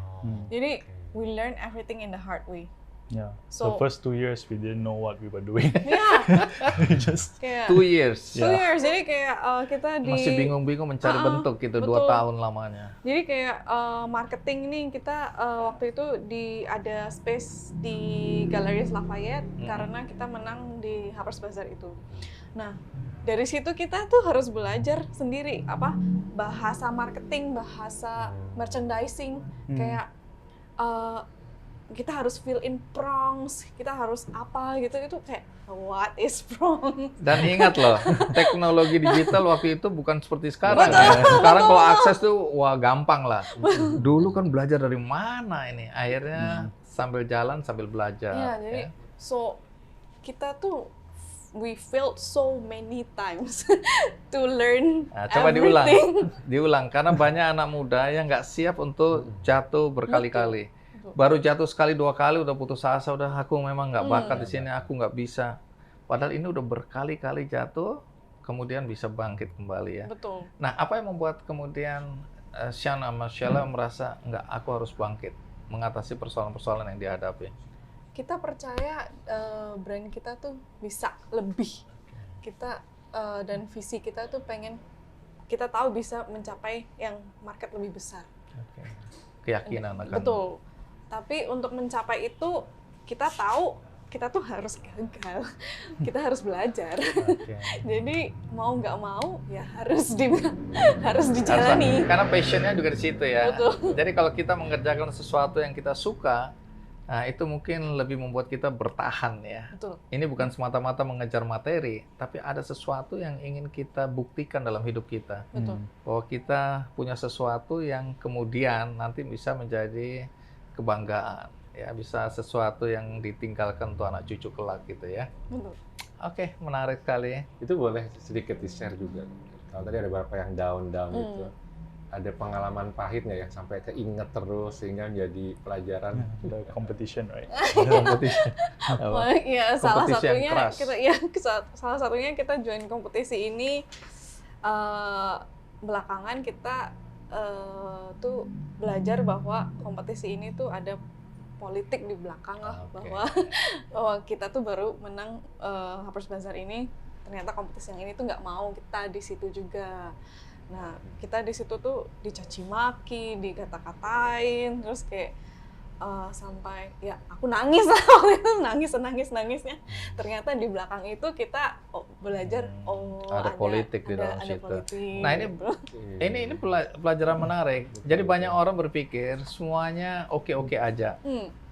Jadi we learn everything in the hard way. Yeah. So- The first 2 years we didn't know what we were doing. Ya, We just kayak 2 years. 2 years. Jadi kayak kita di Masih bingung-bingung mencari bentuk gitu, 2 betul. tahun lamanya. Jadi kayak marketing nih kita waktu itu ada space di Galeries Lafayette karena kita menang di Harper's Bazaar itu. Nah, dari situ kita tuh harus belajar sendiri bahasa marketing, bahasa merchandising, kayak kita harus fill in prongs, kita harus apa gitu, itu kayak what is prong? Dan ingat loh, teknologi digital waktu itu bukan seperti sekarang. Ya. Sekarang kalau akses tuh wah gampang lah. Dulu kan belajar dari mana ini? Akhirnya sambil jalan sambil belajar. Iya, jadi so kita tuh we failed so many times to learn Nah, coba everything. diulang karena banyak anak muda yang nggak siap untuk jatuh berkali-kali. Baru jatuh sekali 2 kali udah putus asa, udah aku memang nggak bakat di sini, aku nggak bisa. Padahal ini udah berkali-kali jatuh, kemudian bisa bangkit kembali ya. Betul. Nah, apa yang membuat kemudian Sean sama Sheila merasa nggak, aku harus bangkit mengatasi persoalan-persoalan yang dihadapi? Kita percaya brand kita tuh bisa lebih. Kita dan visi kita tuh kita tahu bisa mencapai yang market lebih besar. Oke. Keyakinan akan. Betul. Tapi untuk mencapai itu kita tahu kita tuh harus gagal. Kita harus belajar. Oke. Jadi mau nggak mau ya harus dijalani. Karena passionnya juga di situ ya. Betul. Jadi kalau kita mengerjakan sesuatu yang kita suka, nah itu mungkin lebih membuat kita bertahan ya. Betul. Ini bukan semata-mata mengejar materi, tapi ada sesuatu yang ingin kita buktikan dalam hidup kita. Betul. Bahwa kita punya sesuatu yang kemudian nanti bisa menjadi kebanggaan. Ya, bisa sesuatu yang ditinggalkan untuk anak cucu kelak gitu ya. Betul. Oke, menarik sekali. Itu boleh sedikit di-share juga. Kalau tadi ada beberapa yang down gitu. Ada pengalaman pahit nggak ya sampai keinget terus sehingga menjadi pelajaran? the competition, right? Kompetisi. Wah, ya salah Kompetisi yang satunya keras. salah satunya kita join kompetisi ini belakangan kita tuh belajar bahwa kompetisi ini tuh ada politik di belakang lah. Oke. bahwa kita tuh baru menang Harper's Bazaar ini, ternyata kompetisi yang ini tuh nggak mau kita di situ juga. Nah, kita di situ tuh dicaci maki, dikata-katain, terus kayak sampai ya aku nangis lah waktu itu, nangisnya. Ternyata di belakang itu kita belajar ada politik di dalam ada situ. politik, Nah, ini pelajaran menarik. Jadi banyak orang berpikir semuanya oke-oke aja.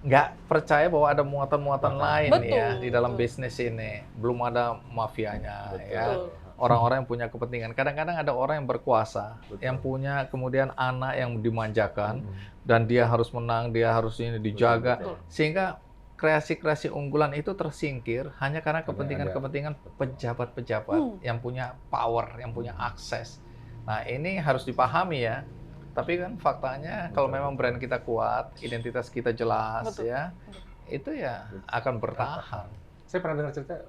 Nggak percaya bahwa ada muatan-muatan lain Betul, ya di dalam betul. bisnis ini. Belum ada mafianya ya. Betul. orang-orang yang punya kepentingan. Kadang-kadang ada orang yang berkuasa, Betul. yang punya kemudian anak yang dimanjakan, dan dia harus menang, dia harus ini dijaga, Betul. sehingga kreasi-kreasi unggulan itu tersingkir hanya karena Karena kepentingan-kepentingan pejabat-pejabat yang punya power, yang punya akses. Nah, ini harus dipahami ya. Tapi kan faktanya kalau memang brand kita kuat, identitas kita jelas ya, itu ya akan bertahan. Saya pernah dengar cerita,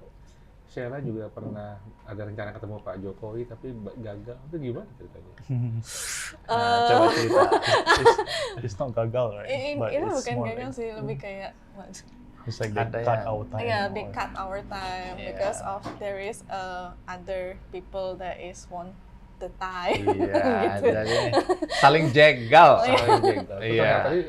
Sheila juga pernah ada rencana ketemu Pak Jokowi tapi gagal. Itu gimana ceritanya? Nah, coba cerita. It's not gagal, right? But Itu it's bukan more gagal like, sih, lebih kayak it's like they Ada cut yang- our time. yeah, they or- cut our time Yeah. because of there is other people that is want the time. Iya, gitu. jadi saling jegal. Saling jegal. Iya. Tapi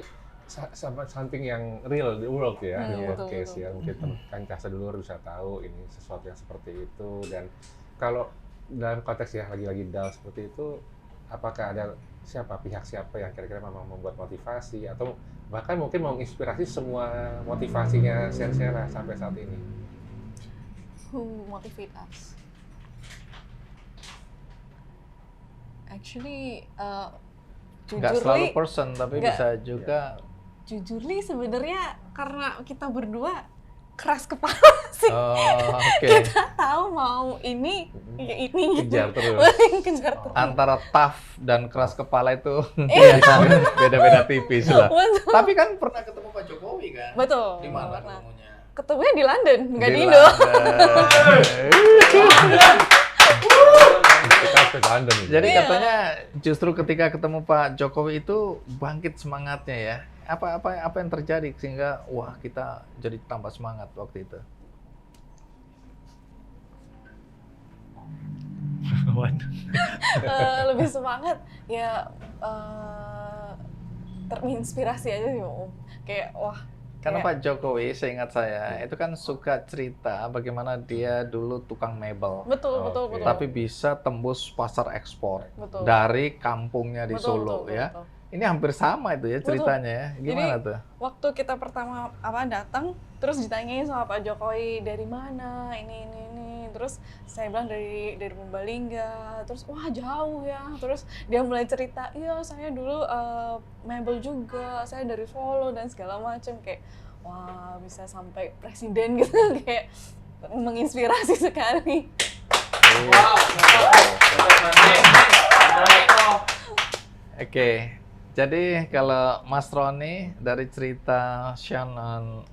sama something yang real the world ya, real world betul, case betul. ya. Mungkin kancah sedulur bisa tahu ini sesuatu yang seperti itu. Dan kalau dalam konteks ya lagi-lagi down seperti itu, apakah ada pihak siapa yang kira-kira memang membuat motivasi atau bahkan mungkin menginspirasi semua motivasinya Sheila sampai saat ini? Who motivate us? Actually, Nggak selalu jujurly, person, tapi nggak. bisa juga. jujurly sebenarnya karena kita berdua keras kepala sih. Oh, oke. Kita tahu mau ini, ya ini. Kejar terus. Kejar terus. Antara tough dan keras kepala itu Iya. beda-beda tipis lah. Betul. Tapi kan pernah ketemu Pak Jokowi kan? Betul. Di mana Pernah. ketemunya? Ketemunya di London, nggak di Di Indo. London. Kita ke London ini. Jadi Iya. katanya justru ketika ketemu Pak Jokowi itu bangkit semangatnya ya. Apa yang terjadi sehingga wah kita jadi tambah semangat waktu itu? What? Lebih semangat ya terinspirasi aja sih Om. Kayak wah Karena kayak- Pak Jokowi, seingat saya, itu kan suka cerita bagaimana dia dulu tukang mebel, betul Oke. betul betul. tapi bisa tembus pasar ekspor Betul. dari kampungnya di Betul, Solo betul, ya. betul. Ini hampir sama itu ya Betul. ceritanya ya. Gimana tuh? Waktu kita pertama datang, terus ditanyain sama Pak Jokowi dari mana, ini. Terus saya bilang dari Purbalingga. Terus wah jauh ya. Terus dia mulai cerita, iya saya dulu mebel juga, saya dari Solo dan segala macam kayak wah bisa sampai presiden gitu kayak menginspirasi sekali. Oke. Jadi kalau Mas Roni dari cerita Sean dan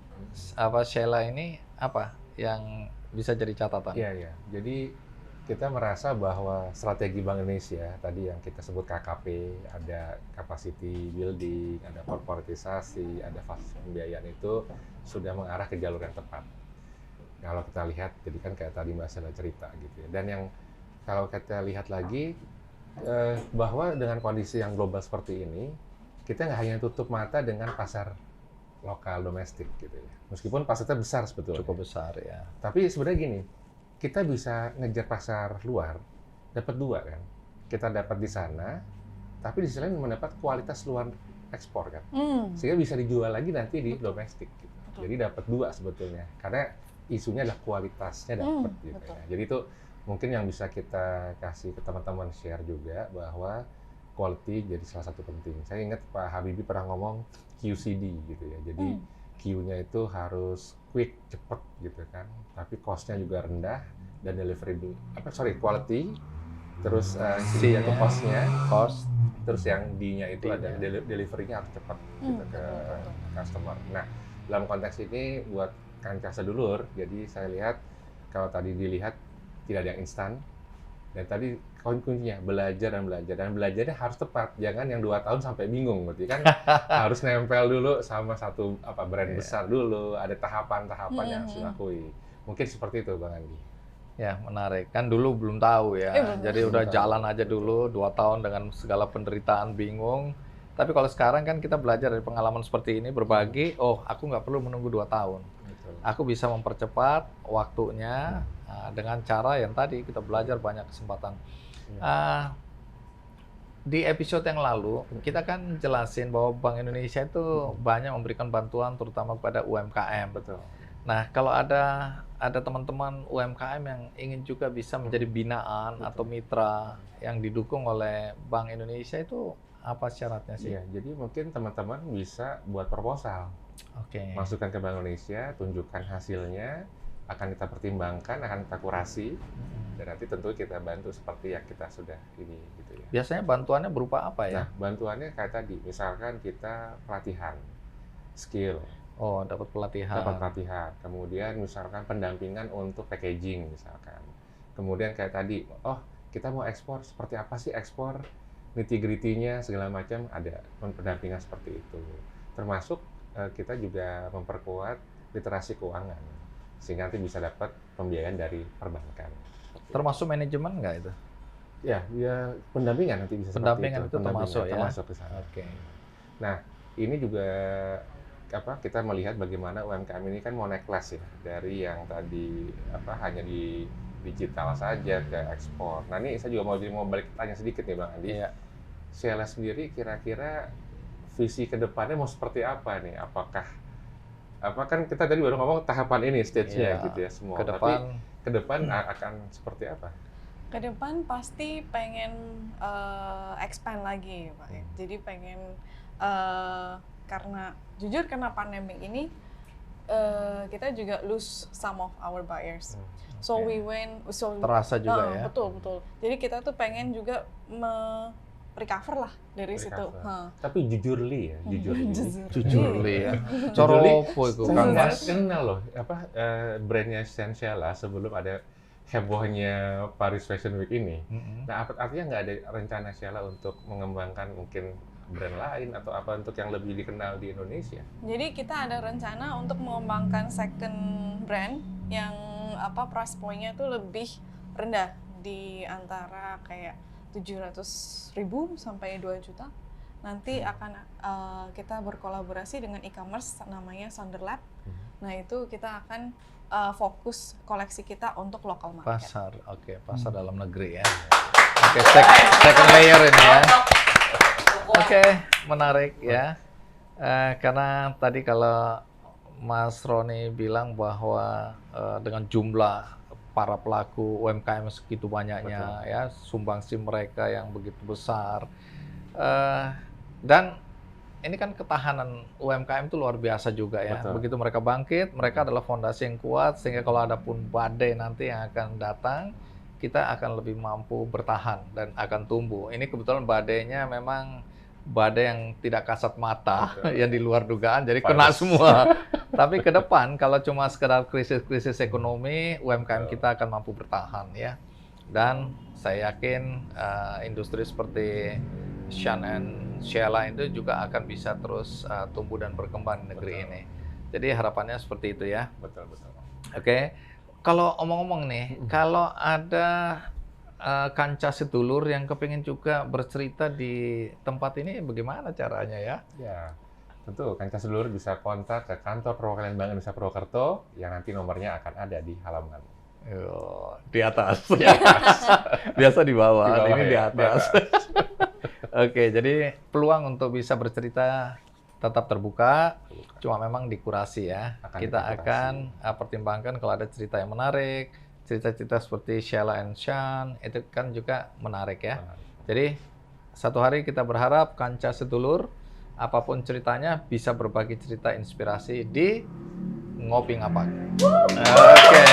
Sheila ini apa yang bisa jadi catatan? Iya, iya. Jadi kita merasa bahwa strategi Bank Indonesia tadi yang kita sebut KKP, ada capacity building, ada korporatisasi, ada fasilitas pembiayaan itu sudah mengarah ke jalur yang tepat. Kalau kita lihat, jadi kan kayak tadi Mbak Sheila cerita gitu ya. Dan yang kalau kita lihat lagi bahwa dengan kondisi yang global seperti ini, kita nggak hanya tutup mata dengan pasar lokal domestik gitu ya. Meskipun pasarnya besar sebetulnya. Cukup besar ya. Tapi sebenarnya gini, kita bisa ngejar pasar luar, dapat dua kan. Kita dapat di sana, tapi di sisi lain mendapat kualitas luar ekspor kan. Sehingga bisa dijual lagi nanti di domestik gitu. Betul. Jadi dapat dua sebetulnya. Karena isunya adalah kualitasnya dapat gitu betul. ya. Jadi itu mungkin yang bisa kita kasih ke teman-teman share juga bahwa quality jadi salah satu penting. Saya ingat Pak Habibie pernah ngomong QCD gitu ya. Jadi Q-nya itu harus quick, cepet gitu kan. Tapi cost-nya juga rendah dan quality. Terus C-nya itu cost. Terus yang D-nya itu ada delivery-nya harus cepat gitu ke customer. Nah, dalam konteks ini buat kancah sedulur, jadi saya lihat kalau tadi dilihat tidak ada yang instan. Dan tadi kuncinya belajar dan belajarnya harus tepat, jangan yang 2 tahun sampai bingung, berarti kan harus nempel dulu sama satu brand besar dulu, ada tahapan-tahapan yang harus dilalui. Mungkin seperti itu Bang Andi. Ya, menarik. Kan dulu belum tahu ya. Belum. Jadi udah jalan aja dulu 2 tahun dengan segala penderitaan, bingung. Tapi kalau sekarang kan kita belajar dari pengalaman seperti ini, berbagi, oh aku nggak perlu menunggu 2 tahun. Betul. Aku bisa mempercepat waktunya dengan cara yang tadi kita belajar banyak kesempatan. Di episode yang lalu, kita kan jelasin bahwa Bank Indonesia itu banyak memberikan bantuan terutama kepada UMKM. Betul. Nah, kalau ada teman-teman UMKM yang ingin juga bisa menjadi binaan atau mitra yang didukung oleh Bank Indonesia, itu apa syaratnya sih? Iya, jadi mungkin teman-teman bisa buat proposal. Oke. Masukkan ke Bank Indonesia, tunjukkan hasilnya, akan kita pertimbangkan, akan kita kurasi, dan nanti tentu kita bantu seperti yang kita sudah ini gitu ya. Biasanya bantuannya berupa apa ya? Nah, bantuannya kayak tadi, misalkan kita pelatihan, skill, Oh, dapat pelatihan. kemudian misalkan pendampingan untuk packaging misalkan. Kemudian kayak tadi, oh kita mau ekspor, seperti apa sih ekspor, nitty-gritty-nya segala macam, ada pendampingan seperti itu. Termasuk kita juga memperkuat literasi keuangan, sehingga nanti bisa dapat pembiayaan dari perbankan. Termasuk manajemen nggak itu? Ya pendampingan nanti bisa Pendampingan seperti itu termasuk ya? Termasuk ke sana. Oke. Nah, ini juga kita melihat bagaimana UMKM ini kan mau naik kelas ya, dari yang tadi hanya di digital saja ke ekspor. Nah, ini saya juga mau balik tanya sedikit nih Bang Andi. Iya. Sheila sendiri kira-kira visi ke depannya mau seperti apa nih? Kan kita tadi baru ngomong tahapan ini stage-nya gitu ya semua. Tapi ke depan akan seperti apa? Ke depan pasti pengen expand lagi, Pak. Jadi pengen karena pandemi ini kita juga lose some of our buyers. So we went terasa juga ya. Betul. Jadi kita tuh pengen juga recover lah dari situ. Tapi jujurly ya. Jujurly ya. Coropo itu Kang Mas. Kenal loh brandnya Sheila sebelum ada hebohnya Paris Fashion Week ini. Nah, artinya nggak ada rencana Sheila untuk mengembangkan mungkin brand lain atau apa untuk yang lebih dikenal di Indonesia? Jadi kita ada rencana untuk mengembangkan second brand yang price point-nya tuh lebih rendah, di antara kayak 700.000 sampai 2 juta. Nanti akan kita berkolaborasi dengan e-commerce namanya Sonderlab. Nah, itu kita akan fokus koleksi kita untuk local market. Pasar, pasar dalam negeri ya. Second layer ini ya. Menarik ya. Karena tadi kalau Mas Roni bilang bahwa dengan jumlah para pelaku UMKM segitu banyaknya, ya, sumbangsi mereka yang begitu besar, dan ini kan ketahanan UMKM itu luar biasa juga ya. Begitu mereka bangkit, mereka adalah fondasi yang kuat, sehingga kalau ada pun badai nanti yang akan datang, kita akan lebih mampu bertahan dan akan tumbuh. Ini kebetulan badainya memang badai yang tidak kasat mata, yang di luar dugaan, jadi kena semua. Tapi ke depan, kalau cuma sekedar krisis ekonomi, UMKM kita akan mampu bertahan ya. Dan saya yakin industri seperti Sean and Sheila itu juga akan bisa terus tumbuh dan berkembang di negeri ini. Jadi harapannya seperti itu ya. Betul. Kalau omong-omong nih, kalau ada kanca sedulur yang kepingin juga bercerita di tempat ini, bagaimana caranya ya? Ya, tentu kanca sedulur bisa kontak ke kantor perwakilan Bank Indonesia Purwokerto yang nanti nomornya akan ada di halaman. Di atas. Biasa di bawah, ini di atas. Oke, jadi peluang untuk bisa bercerita tetap terbuka, cuma memang dikurasi ya. Kita akan pertimbangkan kalau ada cerita yang menarik. Cerita-cerita seperti Sheila and Sean itu kan juga menarik ya. Jadi satu hari kita berharap kanca sedulur apapun ceritanya bisa berbagi cerita inspirasi di Ngopi Ngapak. Oke.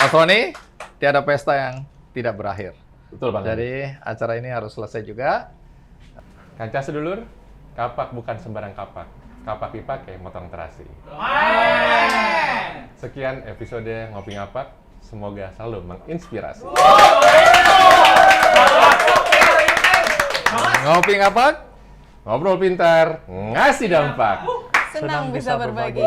Mas Roni, tiada pesta yang tidak berakhir. Betul Bang. Jadi acara ini harus selesai juga. Kanca sedulur, kapak bukan sembarang kapak. Kapak dipakai motong terasi. Sekian episode Ngopi Ngapak, semoga selalu menginspirasi. Ngopi Ngapak, ngobrol pintar, ngasih dampak. Senang bisa berbagi.